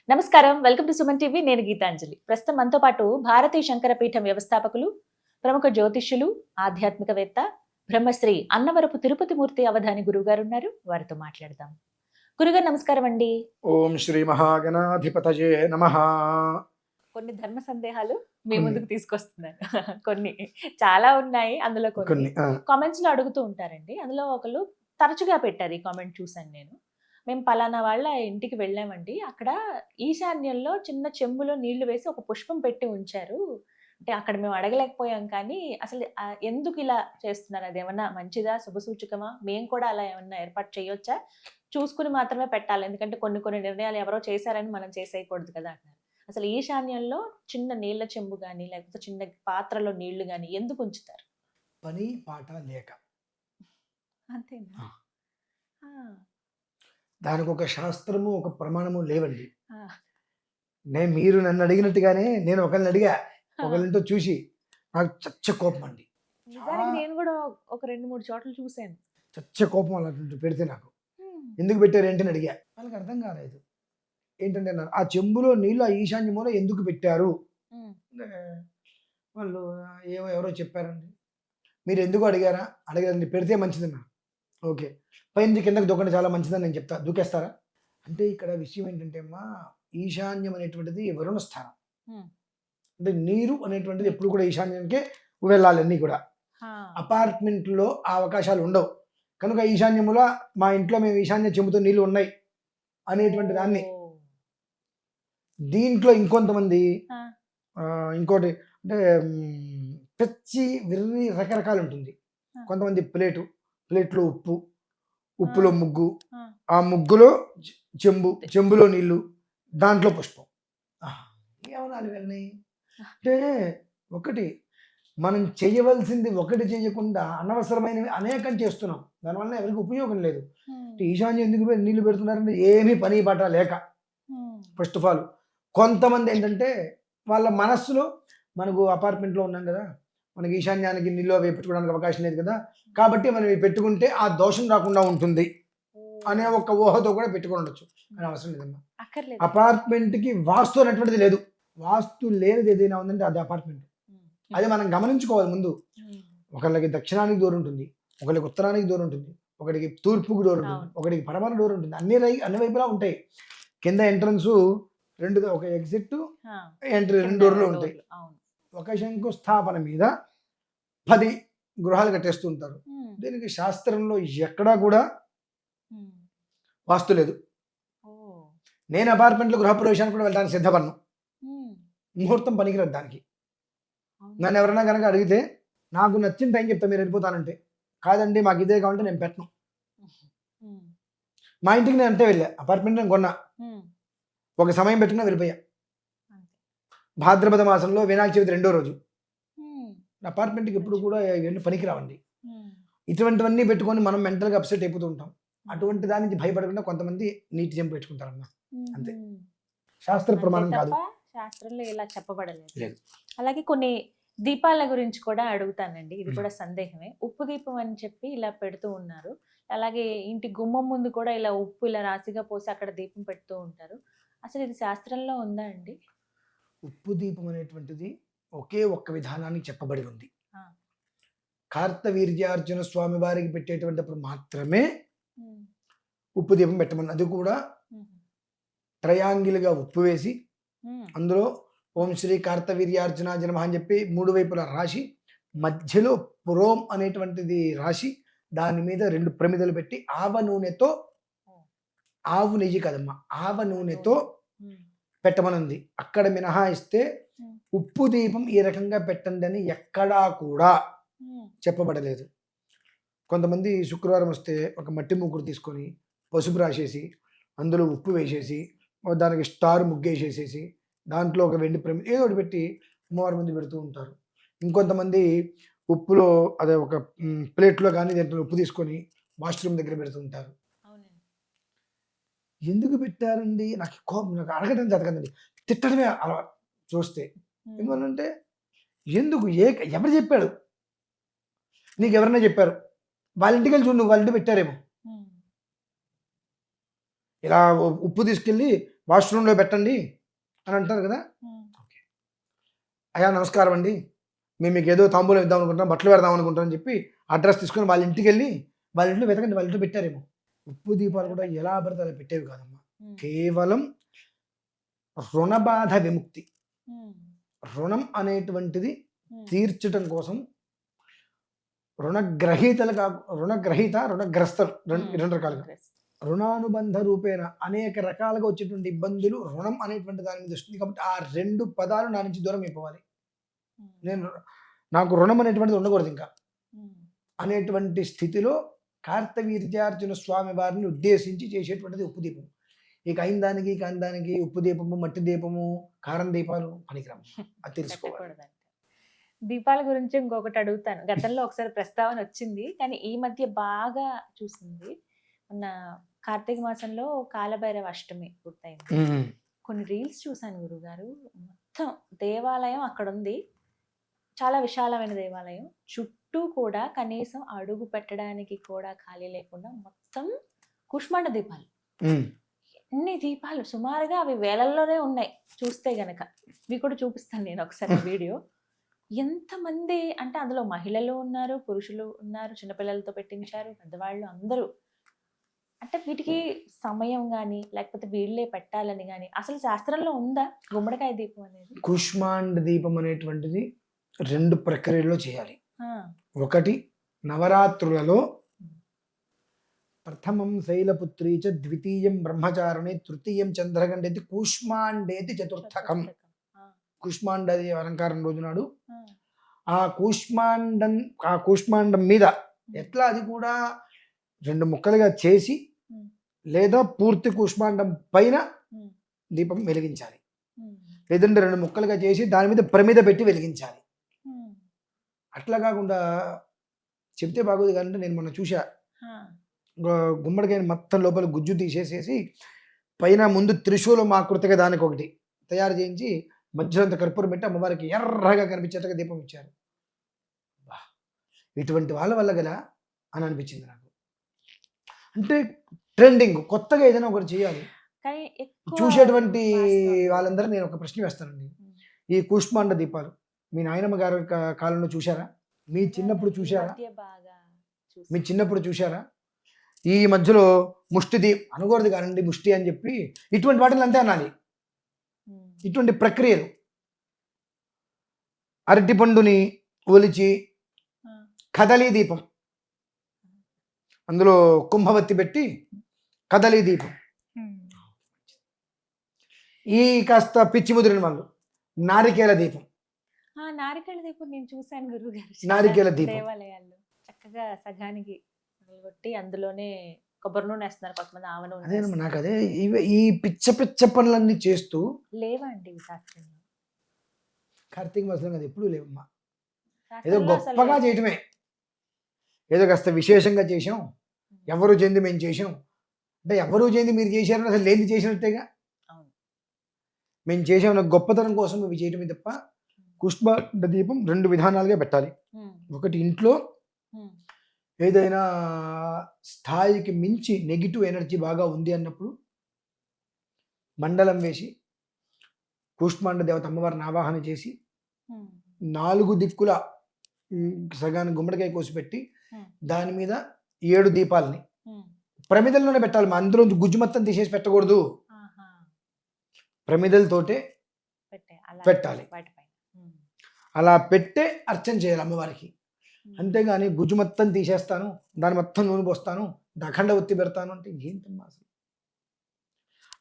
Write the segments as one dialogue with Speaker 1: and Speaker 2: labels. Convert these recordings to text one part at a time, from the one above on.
Speaker 1: నమస్కారం. Welcome to Suman TV. నేను గీతాంజలి. ప్రస్తుతం మనతో పాటు భారతీయ శంకర పీఠం వ్యవస్థాపకులు, ప్రముఖ జ్యోతిష్యులు, ఆధ్యాత్మికవేత్త, బ్రహ్మశ్రీ అన్నవరపు తిరుపతి మూర్తి అవధాని గురువుగారు ఉన్నారు. వారితో మాట్లాడదాం. గురుగారు నమస్కారం అండి.
Speaker 2: ఓం శ్రీ మహాగణాధిపతయే నమః.
Speaker 1: కొన్ని ధర్మ సందేహాలు మీ ముందుకు తీసుకొస్తున్నాను. కొన్ని చాలా ఉన్నాయి. అందులో కొన్ని కామెంట్స్ లో అడుగుతూ ఉంటారండి. అందులో ఒకళ్ళు తరచుగా పెట్టారు. ఈ కామెంట్ చూసాను నేను. మేము పలానా వాళ్ళ ఇంటికి వెళ్ళామండి. అక్కడ ఈశాన్యంలో చిన్న చెంబులో నీళ్లు వేసి ఒక పుష్పం పెట్టి ఉంచారు. అంటే అక్కడ మేము అడగలేకపోయాం కానీ అసలు ఎందుకు ఇలా చేస్తున్నారు? అదేమన్నా మంచిదా, శుభసూచకమా? మేము కూడా అలా ఏమన్నా ఏర్పాటు చేయొచ్చా? చూసుకుని మాత్రమే పెట్టాలి. ఎందుకంటే కొన్ని కొన్ని నిర్ణయాలు ఎవరో చేశారని మనం చేసేయకూడదు కదా అన్నారు. అసలు ఈశాన్యంలో చిన్న నీళ్ల చెంబు గాని లేకపోతే చిన్న పాత్రలో నీళ్లు గాని ఎందుకు ఉంచుతారు?
Speaker 2: పని పాట లేక.
Speaker 1: అంతేనా?
Speaker 2: దానికి ఒక శాస్త్రము ఒక ప్రమాణము లేవండి. మీరు నన్ను అడిగినట్టుగానే నేను ఒకరిని అడిగా, ఒకరింటో చూసి నాకు చచ్చ కోపం అండి.
Speaker 1: నేను కూడా ఒక 2-3 చోట్ల చూసాను.
Speaker 2: చచ్చ కోపం అలా పెడితే నాకు ఎందుకు పెట్టారు ఏంటని అడిగా. వాళ్ళకి అర్థం కాలేదు. ఏంటంటే ఆ చెంబులో నీళ్ళు ఆ ఈశాన్యములో ఎందుకు పెట్టారు? వాళ్ళు ఎవరో చెప్పారండి. మీరు ఎందుకు అడిగారా? అడగదండి, పెడితే మంచిదన్నా. ఓకే, పైన కిందకి దూకండి చాలా మంచిదని నేను చెప్తా. దూకేస్తారా? అంటే ఇక్కడ విషయం ఏంటంటే అమ్మా, ఈశాన్యం అనేటువంటిది వరుణ స్థానం. అంటే నీరు అనేటువంటిది ఎప్పుడు కూడా ఈశాన్యానికే వెళ్ళాలి. అన్నీ కూడా అపార్ట్మెంట్లో ఆ అవకాశాలు ఉండవు. కనుక ఈశాన్యములో మా ఇంట్లో మేము ఈశాన్య చెంబుతో నీళ్ళు ఉన్నాయి అనేటువంటి దాన్ని. దీంట్లో ఇంకొంతమంది ఇంకోటి అంటే పెచ్చి విర్రి రకరకాలు ఉంటుంది. కొంతమంది ప్లేట్లో ఉప్పులో ముగ్గు, ఆ ముగ్గులో చెంబులో నీళ్లు, దాంట్లో పుష్పం. ఏమనాలి ఇవన్నీ? అంటే ఒకటి మనం చేయవలసింది ఒకటి చేయకుండా అనవసరమైనవి అనేకం చేస్తున్నాం. దానివల్ల ఎవరికి ఉపయోగం లేదు. ఈశాన్యం ఎందుకు నీళ్లు పెడుతున్నారంటే ఏమీ పని బాట లేక. ఫస్ట్ ఆఫ్ ఆల్ కొంతమంది ఏంటంటే వాళ్ళ మనస్సులో మనకు అపార్ట్మెంట్లో ఉన్నాం కదా, మనకి ఈశాన్యానికి నీళ్ళు అవి పెట్టుకోవడానికి అవకాశం లేదు కదా, కాబట్టి మనం ఇవి పెట్టుకుంటే ఆ దోషం రాకుండా ఉంటుంది అనే ఒక ఊహతో కూడా పెట్టుకుని ఉండొచ్చు. అని అవసరం లేదమ్మా. అపార్ట్మెంట్కి వాస్తు అనేటువంటిది లేదు. వాస్తు లేనిది ఏదైనా ఉందంటే అది అపార్ట్మెంట్. అది మనం గమనించుకోవాలి ముందు. ఒకళ్ళకి దక్షిణానికి డోర్ ఉంటుంది, ఒకరికి ఉత్తరానికి డోర్ ఉంటుంది, ఒకటికి తూర్పుకి డోర్ ఉంటుంది, ఒకటికి పడమర డోర్ ఉంటుంది. అన్ని వైపులా ఉంటాయి. కింద ఎంట్రన్స్ రెండు, ఒక ఎగ్జిట్ ఎంట్రీ, 2 డోర్లు ఉంటాయి. ఒక శంకుస్థాపన మీద 10 గృహాలు కట్టేస్తూ ఉంటారు. దీనికి శాస్త్రంలో ఎక్కడా కూడా వాస్తు లేదు. నేను అపార్ట్మెంట్లో గృహప్రవేశానికి కూడా వెళ్ళడానికి సిద్ధపడను. ముహూర్తం పనికిరదు దానికి. నన్ను ఎవరైనా కనుక అడిగితే నాకు నచ్చిన టైం చెప్తా, మీరు వెళ్ళిపోతానంటే. కాదండి మాకు ఇదే కావాలంటే నేను పెట్టను. మా ఇంటికి నేను అంటే వెళ్ళా, అపార్ట్మెంట్ నేను కొన్నా, ఒక సమయం పెట్టుకున్నా, వెళ్ళిపోయా. భాద్రపద మాసంలో వినాయక చవితి 2వ రోజు. అపార్ట్మెంట్కి ఎప్పుడు కూడా ఇవన్నీ పనికిరావండి. ఇటువంటివన్నీ పెట్టుకొని మనం మెంటల్గా అప్సెట్ అయిపోతూ ఉంటాం. అటువంటి దాని నుంచి భయపడకుండా కొంతమంది నీటి చెంపు పెట్టుకుంటారమ్మా, అంతే. శాస్త్ర ప్రమాణం కాదు,
Speaker 1: శాస్త్రంలో ఇలా చెప్పబడలేదు. అలాగే కొన్ని దీపాల గురించి కూడా అడుగుతానండి. ఇది కూడా సందేహమే. ఉప్పు దీపం అని చెప్పి ఇలా పెడుతూ ఉన్నారు. అలాగే ఇంటి గుమ్మం ముందు కూడా ఇలా ఉప్పు ఇలా రాశిగా పోసి అక్కడ దీపం పెడుతూ ఉంటారు. అసలు ఇది శాస్త్రంలో ఉందా అండి?
Speaker 2: ఉప్పు దీపం అనేటువంటిది ఒకే ఒక్క విధానానికి చెప్పబడి ఉంది. కార్తవీర్యార్జున స్వామి వారికి పెట్టేటువంటిప్పుడు మాత్రమే ఉప్పు దీపం పెట్టమని. అది కూడా ట్రయాంగిల్గా ఉప్పు వేసి అందులో ఓం శ్రీ కార్తవీర్యార్జున జనమః అని చెప్పి 3 వైపులా రాసి, మధ్యలో పురోం అనేటువంటిది రాసి, దాని మీద 2 ప్రమిదలు పెట్టి ఆవ నూనెతో, ఆవు నెయ్యి కదమ్మా, ఆవ నూనెతో పెట్టమనుంది. అక్కడ మినహాయిస్తే ఉప్పు దీపం ఈ రకంగా పెట్టండి అని ఎక్కడా కూడా చెప్పబడలేదు. కొంతమంది శుక్రవారం వస్తే ఒక మట్టి ముగ్గురు తీసుకొని పసుపు రాసేసి అందులో ఉప్పు వేసేసి దానికి స్టార్ ముగ్గేసేసేసి దాంట్లో ఒక వెండి ప్రమిద ఏదో ఒకటి పెట్టి అమ్మవారి ముందు పెడుతూ ఉంటారు. ఇంకొంతమంది ఉప్పులో అదే ఒక ప్లేట్లో కానీ దాంట్లో ఉప్పు తీసుకొని వాష్రూమ్ దగ్గర పెడుతూ ఉంటారు. ఎందుకు పెట్టారండి? నాకు అడగడం జరగదండి, తిట్టడమే అలా చూస్తే. ఎందువల్లంటే ఎందుకు, ఎవరు చెప్పాడు నీకు? ఎవరైనా చెప్పారు? వాళ్ళ ఇంటికి వెళ్ళి చూడు, నువ్వు వాళ్ళ ఇంటి పెట్టారేమో. ఇలా ఉప్పు తీసుకెళ్ళి వాష్రూమ్లో పెట్టండి అని అంటారు కదా. అయ్యా నమస్కారం అండి, మేము మీకు ఏదో తాంబూలం ఇద్దాం అనుకుంటాం, బట్టలు పెడదాం అనుకుంటాం అని చెప్పి అడ్రస్ తీసుకొని వాళ్ళ ఇంటికి వెళ్ళి వాళ్ళ ఇంట్లో వెతకండి, వాళ్ళ ఇంట్లో పెట్టారేమో. ఉప్పు దీపాలు కూడా ఎలా పడితే అలా పెట్టేవి కాదమ్మా. కేవలం రుణబాధ విముక్తి, రుణం అనేటువంటిది తీర్చటం కోసం. రుణగ్రహీత రుణగ్రస్తం రెండు రకాలుగా. రుణానుబంధ రూపేణ అనేక రకాలుగా వచ్చేటువంటి ఇబ్బందులు రుణం అనేటువంటి దాని మీద వస్తుంది. కాబట్టి ఆ రెండు పదాలు నా నుంచి దూరం అయిపోవాలి. నాకు రుణం అనేటువంటిది ఉండకూడదు ఇంకా అనేటువంటి స్థితిలో కార్తవీర్యార్జున స్వామి వారిని ఉద్దేశించి చేసేటువంటిది ఉప్పు దీపం. ఇక అయిన దానికి ఉప్పు దీపము, మట్టి దీపము, కారం దీపాలు పనికిరాము. అది తెలుసుకోవాలి.
Speaker 1: దీపాల గురించి ఇంకొకటి అడుగుతాను. గతంలో ఒకసారి ప్రస్తావన వచ్చింది, కానీ ఈ మధ్య బాగా చూసింది. మొన్న కార్తీక మాసంలో కాలభైరవ అష్టమి పూర్తయింది. కొన్ని రీల్స్ చూశాను గురుగారు. మొత్తం దేవాలయం అక్కడ ఉంది, చాలా విశాలమైన దేవాలయం. చుట్టూ కూడా కనీసం అడుగు పెట్టడానికి కూడా ఖాళీ లేకుండా మొత్తం కుష్మాండ దీపాలు. ఎన్ని దీపాలు, సుమారుగా అవి వేలల్లోనే ఉన్నాయి చూస్తే గనక. ఇవి కూడా చూపిస్తాను నేను ఒకసారి వీడియో. ఎంతమంది అంటే అందులో మహిళలు ఉన్నారు, పురుషులు ఉన్నారు, చిన్నపిల్లలతో పెట్టించారు, పెద్దవాళ్ళు అందరూ. అంటే వీటికి సమయం కానీ లేకపోతే వీళ్ళే పెట్టాలని కానీ అసలు శాస్త్రంలో ఉందా గుమ్మడికాయ దీపం అనేది?
Speaker 2: కుష్మాండ దీపం అనేటువంటిది రెండు ప్రక్రియల్లో చేయాలి. ఒకటి నవరాత్రులలో ప్రథమం శైలపుత్రీ చ ద్వితీయం బ్రహ్మచారిణి తృతీయం చంద్రగండేతి కూష్మాండేతి చతుర్థకం. కూష్మాండ అలంకారం రోజు నాడు ఆ కూష్మాండం మీద ఎట్లా అది కూడా రెండు ముక్కలుగా చేసి లేదా పూర్తి కూష్మాండం పైన దీపం వెలిగించాలి, లేదంటే రెండు ముక్కలుగా చేసి దాని మీద ప్రమిద పెట్టి వెలిగించాలి. అట్లా కాకుండా చెప్తే బాగోదు కానీ నేను మొన్న చూసా, గుమ్మడికాయ మొత్తం లోపల గుజ్జు తీసేసేసి పైన ముందు త్రిశూలం ఆకృతిగా దానికి ఒకటి తయారు చేయించి మధ్యలో అంత కర్పూరం పెట్టి అమ్మవారికి ఎర్రగా కనిపించేట్టుగా దీపం ఇచ్చారు. ఇటువంటి వాళ్ళ వల్ల గల అని అనిపించింది నాకు. అంటే ట్రెండింగ్ కొత్తగా ఏదైనా ఒకటి చేయాలి. చూసేటువంటి వాళ్ళందరూ నేను ఒక ప్రశ్న వేస్తానండి. ఈ కూష్మాండ దీపాలు మీ నాయనమ్మ గారి కాలంలో చూసారా? మీ చిన్నప్పుడు చూసారా? మీ చిన్నప్పుడు చూసారా? ఈ మధ్యలో ముష్టి అనకూడదు కానండి, ముష్టి అని చెప్పి ఇటువంటి వాటిని అంతే అనాలి. ఇటువంటి ప్రక్రియలు అరటిపండుని ఒలిచి కదలీ దీపం, అందులో కుంభవత్తి పెట్టి కదలీ దీపం. ఈ కాస్త పిచ్చి ముదిరిన వాళ్ళు నారికేల దీపం.
Speaker 1: నారికేల దీపం నేను చూశాను గురుగారు.
Speaker 2: నారికేల దీపం
Speaker 1: దేవాలయాల్లో చక్కగా సగానికి కొట్టి అందులోనే కొబ్బరి నూనె వేస్తున్నారు కొంతమంది, ఆవ నూనె.
Speaker 2: అదేనమ్మా, నాకు అదే ఈ పిచ్చ పిచ్చ పనులన్నీ చేస్తూ
Speaker 1: లేవండి శాస్త్రంలో.
Speaker 2: కార్తీక మాసంలో అది ఎప్పుడూ లేవమ్మా. ఏదో గొప్పగా చేయటమే, ఏదో కాస్త విశేషంగా చేసాం, ఎవరు చేయండి మేము చేసాం అంటే ఎవరు చేయండి మీరు చేశారని అసలు లేని చేసినట్టేగా. మేము చేసామన్న గొప్పతనం కోసం ఇవి చేయటమే తప్ప. కుష్మాండ దీపం రెండు విధానాలుగా పెట్టాలి. ఒకటి ఇంట్లో ఏదైనా స్థాయికి మించి నెగిటివ్ ఎనర్జీ బాగా ఉంది అన్నప్పుడు మండలం వేసి కూష్మాండ దేవత అమ్మవారిని ఆవాహన చేసి 4 దిక్కుల సగాన్ని గుమ్మడికాయ కోసి పెట్టి దాని మీద 7 దీపాలని ప్రమిదల్లోనే పెట్టాలి. అందులో గుజ్జు మొత్తం తీసేసి పెట్టకూడదు, ప్రమిదలతోటే పెట్టాలి. అలా పెట్టే అర్చన చేయాలి అమ్మవారికి. అంతేగాని గుజ్జు మొత్తం తీసేస్తాను, దాని మొత్తం నూనె పోస్తాను, అఖండ ఒత్తి పెడతాను అంటే ఏంటమ్మా అసలు?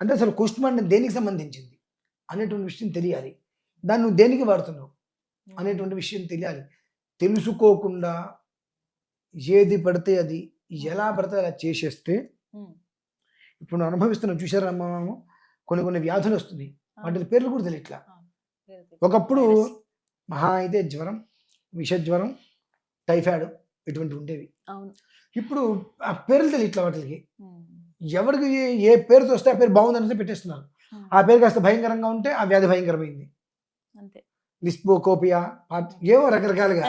Speaker 2: అంటే అసలు కుష్మాండం దేనికి సంబంధించింది అనేటువంటి విషయం తెలియాలి. దాన్ని నువ్వు దేనికి వాడుతున్నావు అనేటువంటి విషయం తెలియాలి. తెలుసుకోకుండా ఏది పడితే అది ఎలా పడితే అలా చేసేస్తే ఇప్పుడు నువ్వు అనుభవిస్తున్నావు. చూసారా అమ్మ, కొన్ని వ్యాధులు వస్తున్నాయి, వాటి పేర్లు కూడా తెలియట్లా. ఒకప్పుడు మహా అయితే జ్వరం, విషజ్వరం, టైఫాయిడ్ ఇటువంటి ఉండేవి. ఇప్పుడు ఆ పేర్లు తెలియట్లా వాటికి. ఎవరికి ఏ పేరుతో వస్తే ఆ పేరు బాగుందని పెట్టేస్తున్నారు. ఆ పేరు కాస్త భయంకరంగా ఉంటే ఆ వ్యాధి భయంకరమైంది. లిస్పోకోపియా ఏవో రకరకాలుగా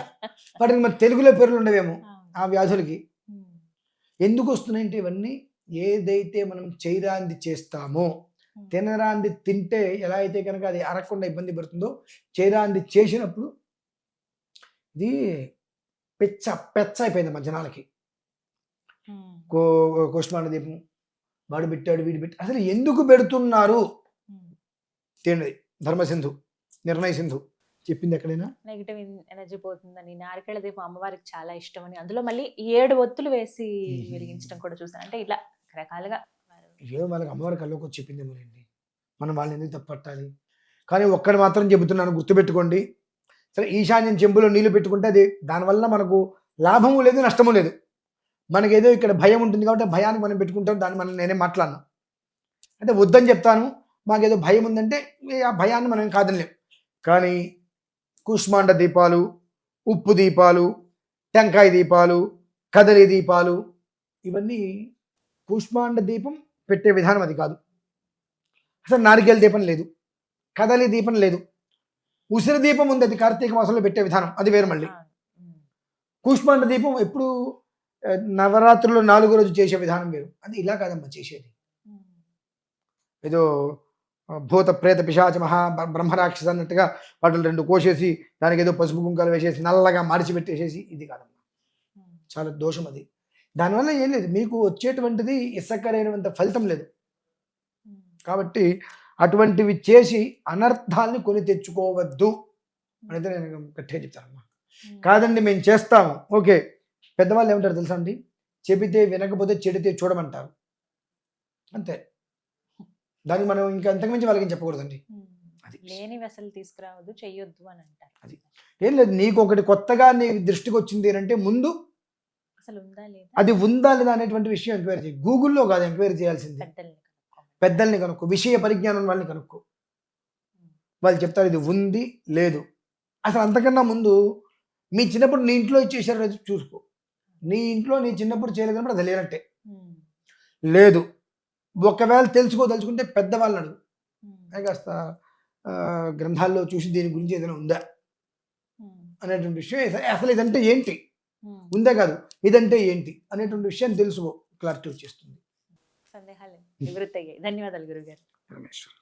Speaker 2: వాటికి మరి తెలుగులో పేర్లు ఉండవేమో ఆ వ్యాధులకి. ఎందుకు వస్తున్నాయంటే ఇవన్నీ ఏదైతే మనం చేయరాంది చేస్తామో తినరాంది తింటే ఎలా అయితే కనుక అది అరగకుండా ఇబ్బంది పడుతుందో, చేయరాంది చేసినప్పుడు ఇది పెచ్చ పెచ్చ అయిపోయింది మా జనాలకి. కూష్మాండ దీపం వాడు పెట్టాడు వీడు పెట్టి అసలు ఎందుకు పెడుతున్నారు? తిండి ధర్మసింధు నిర్ణయ సింధు చెప్పింది ఎక్కడైనా
Speaker 1: నెగిటివ్ ఎనర్జీ పోతుందని, నారికేళ దీపం అమ్మవారికి చాలా ఇష్టం అని, అందులో మళ్ళీ 7 ఒత్తులు వేసి వెలిగించడం కూడా చూసాను. అంటే ఇలా రకరకాలుగా
Speaker 2: ఏదో వాళ్ళకి అమ్మవారి కల్లోకి వచ్చి చెప్పిందేమోనండి, మనం వాళ్ళని ఎందుకు తప్పట్టాలి. కానీ ఒక్కటి మాత్రం చెబుతున్నాను, గుర్తుపెట్టుకోండి. సరే ఈశాన్యం చెంబులో నీళ్లు పెట్టుకుంటే అది దానివల్ల మనకు లాభము లేదు నష్టము లేదు. మనకేదో ఇక్కడ భయం ఉంటుంది కాబట్టి భయాన్ని మనం పెట్టుకుంటాం, దాన్ని మనం నేనే మాట్లాడను. అంటే వద్దని చెప్తాను, మాకేదో భయం ఉందంటే ఆ భయాన్ని మనం కాదనిలేం. కానీ కూష్మాండ దీపాలు, ఉప్పు దీపాలు, టెంకాయ దీపాలు, కదలి దీపాలు, ఇవన్నీ కూష్మాండ దీపం పెట్టే విధానం అది కాదు. అసలు నారికేల దీపం లేదు, కదలి దీపం లేదు, ఉసిరి దీపం ఉంది, అది కార్తీక మాసంలో పెట్టే విధానం, అది వేరు. మళ్ళీ కూష్మాండ దీపం ఎప్పుడు నవరాత్రుల్లో 4వ రోజు చేసే విధానం వేరు. అది ఇలా కాదమ్మా చేసేది. ఏదో భూత ప్రేత పిశాచ మహా బ్రహ్మరాక్షస అన్నట్టుగా వాటిని 2 కోసేసి దానికి ఏదో పసుపు కుంకాలు వేసేసి నల్లగా మార్చిపెట్టేసేసి, ఇది కాదమ్మా, చాలా దోషం అది. దానివల్ల ఏం లేదు, మీకు వచ్చేటువంటిది ఇసక్కరైనంత ఫలితం లేదు. కాబట్టి అటువంటివి చేసి అనర్థాన్ని కొని తెచ్చుకోవద్దు అనేది నేను గట్టిగా చెప్తానమ్మా. కాదండి మేము చేస్తాము, ఓకే. పెద్దవాళ్ళు ఏమంటారు తెలుసా అండి, చెబితే వినకపోతే చెడితే చూడమంటారు, అంతే. దానికి మనం ఇంకా అంతకుమించి వాళ్ళకి చెప్పకూడదండి. అది
Speaker 1: లేని వెసలు తీసుకురావద్దు, చెయ్యొద్దు అని అంటారు.
Speaker 2: అది ఏం లేదు, నీకు ఒకటి కొత్తగా నీ దృష్టికి వచ్చింది అంటే ముందు
Speaker 1: అసలు ఉందా లేదా,
Speaker 2: అది ఉందా లేదా అనేటువంటి విషయం ఎంక్వైరీ చేయి. గూగుల్లో కాదు ఎంక్వైరీ చేయాల్సింది, పెద్దల్ని కనుక్కో, విషయ పరిజ్ఞానం వాళ్ళని కనుక్కో. వాళ్ళు చెప్తారు ఇది ఉంది లేదు. అసలు అంతకన్నా ముందు మీ చిన్నప్పుడు నీ ఇంట్లో ఇచ్చేసారు చూసుకో. నీ ఇంట్లో నీ చిన్నప్పుడు చేయలేదన్నప్పుడు అది లేనట్టే. లేదు, ఒకవేళ తెలుసుకోదలుచుకుంటే పెద్దవాళ్ళని అడుగు, కాస్త గ్రంథాల్లో చూసి దీని గురించి ఏదైనా ఉందా అనేటువంటి విషయం. అసలు ఇదంటే ఏంటి, ఉందే కాదు ఇదంటే ఏంటి అనేటువంటి విషయాన్ని తెలుసుకో, క్లారిటీ వచ్చేస్తుంది.
Speaker 1: సందేహాలు నివృత్తి అయ్యాయి. ధన్యవాదాలు గురుగారు.
Speaker 2: రమేశ్వర్.